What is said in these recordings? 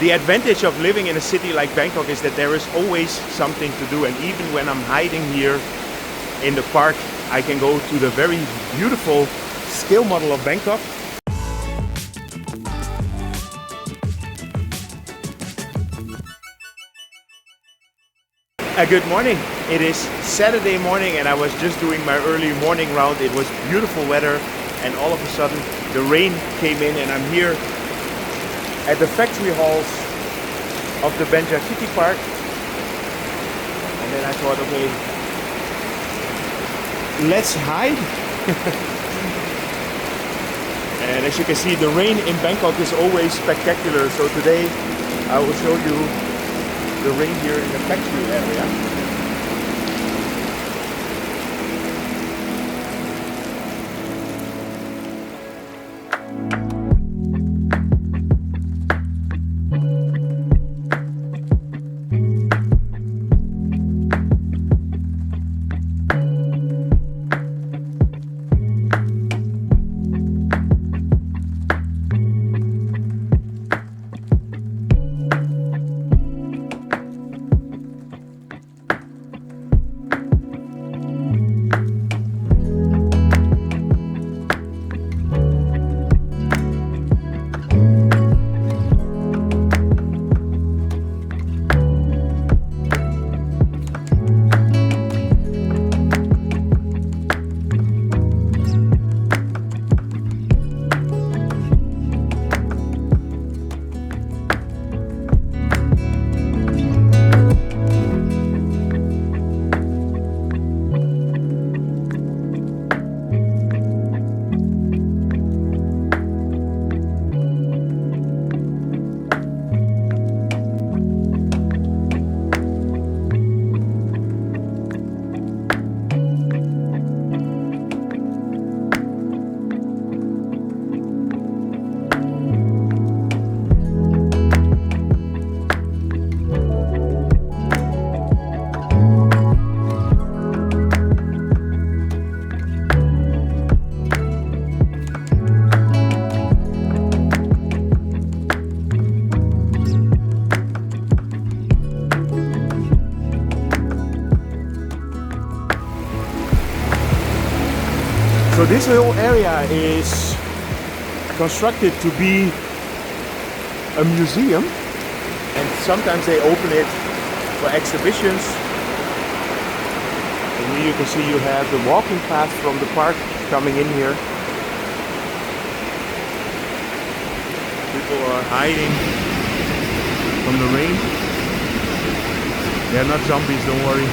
The advantage of living in a city like Bangkok is that there is always something to do, and even when I'm hiding here in the park, I can go to the very beautiful scale model of Bangkok. Good morning. It is Saturday morning and I was just doing my early morning round. It was beautiful weather and all of a sudden the rain came in, and I'm here at the factory halls of the Benjakitti Park. And then I thought, okay, let's hide. And as you can see, the rain in Bangkok is always spectacular. So today I will show you the rain here in the factory area. So this whole area is constructed to be a museum, and sometimes they open it for exhibitions. And here you can see you have the walking path from the park coming in here. People are hiding from the rain. They're not zombies, don't worry.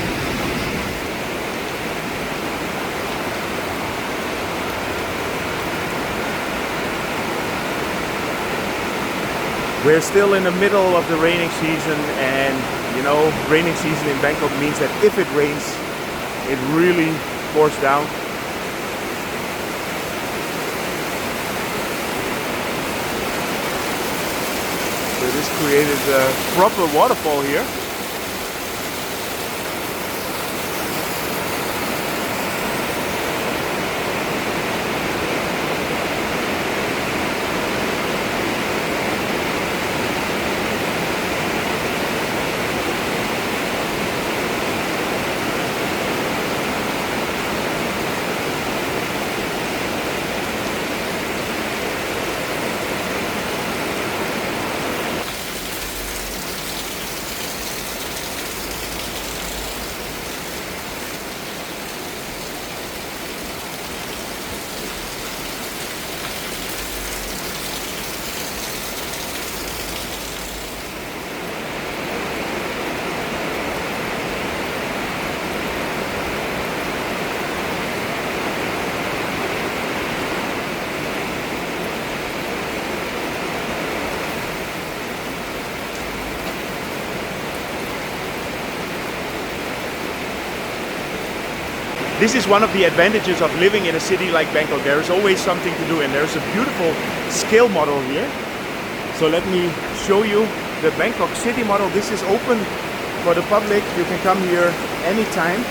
We're still in the middle of the raining season, and you know, raining season in Bangkok means that if it rains, it really pours down. So this created a proper waterfall here. This is one of the advantages of living in a city like Bangkok. There is always something to do, and there's a beautiful scale model here. So let me show you the Bangkok city model. This is open for the public. You can come here anytime.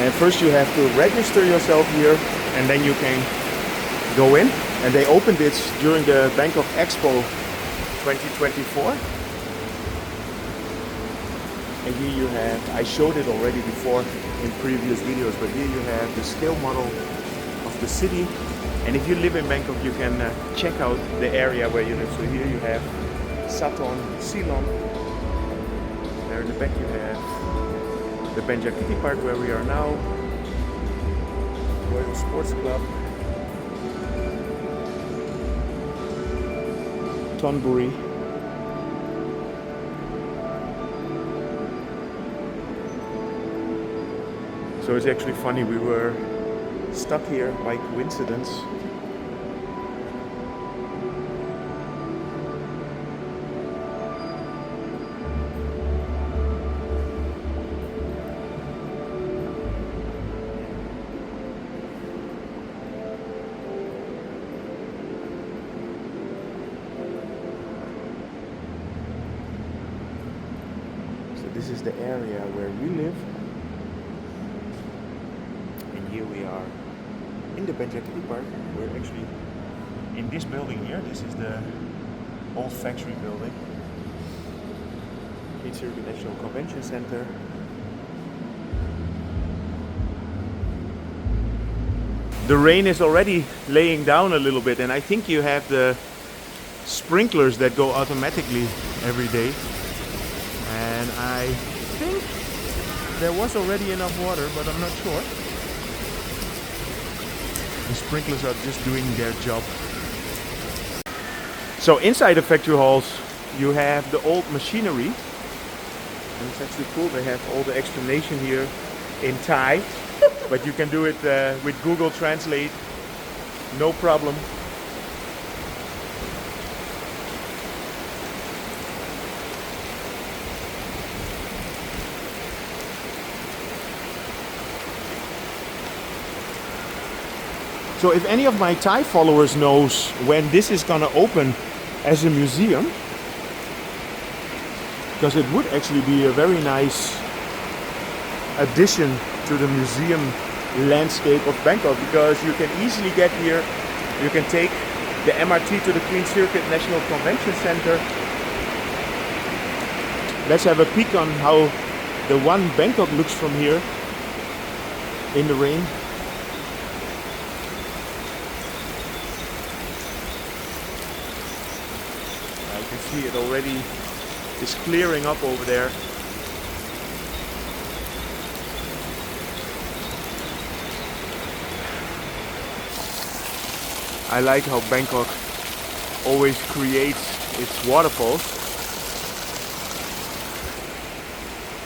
And first you have to register yourself here, and then you can go in. And they opened it during the Bangkok Expo 2024. And here you have, I showed it already before in previous videos, but here you have the scale model of the city. And if you live in Bangkok, you can check out the area where you live. So here you have Sathorn, Ceylon. There in the back you have the Benjakitti Park where we are now. Royal Sports Club. Thonburi. So it's actually funny, we were stuck here by coincidence. So this is the area where we live. Here we are in the Benjakitti Park. We're actually in this building here. This is the old factory building. It's here the National Convention Center. The rain is already laying down a little bit, and I think you have the sprinklers that go automatically every day. And I think there was already enough water, but I'm not sure. The sprinklers are just doing their job. So inside the factory halls you have the old machinery. And it's actually cool, they have all the explanation here in Thai. But you can do it with Google Translate, no problem. So if any of my Thai followers knows when this is gonna open as a museum, because it would actually be a very nice addition to the museum landscape of Bangkok, because you can easily get here, you can take the MRT to the Queen Circuit National Convention Center. Let's have a peek on how the one Bangkok looks from here in the rain. You can see it already is clearing up over there. I like how Bangkok always creates its waterfalls.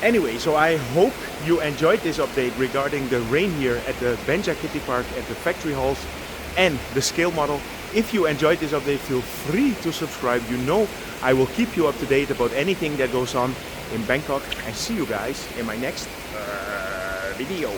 Anyway, so I hope you enjoyed this update regarding the rain here at the Benjakitti Park, at the factory halls and the scale model. If you enjoyed this update, feel free to subscribe. You know I will keep you up to date about anything that goes on in Bangkok. And see you guys in my next video.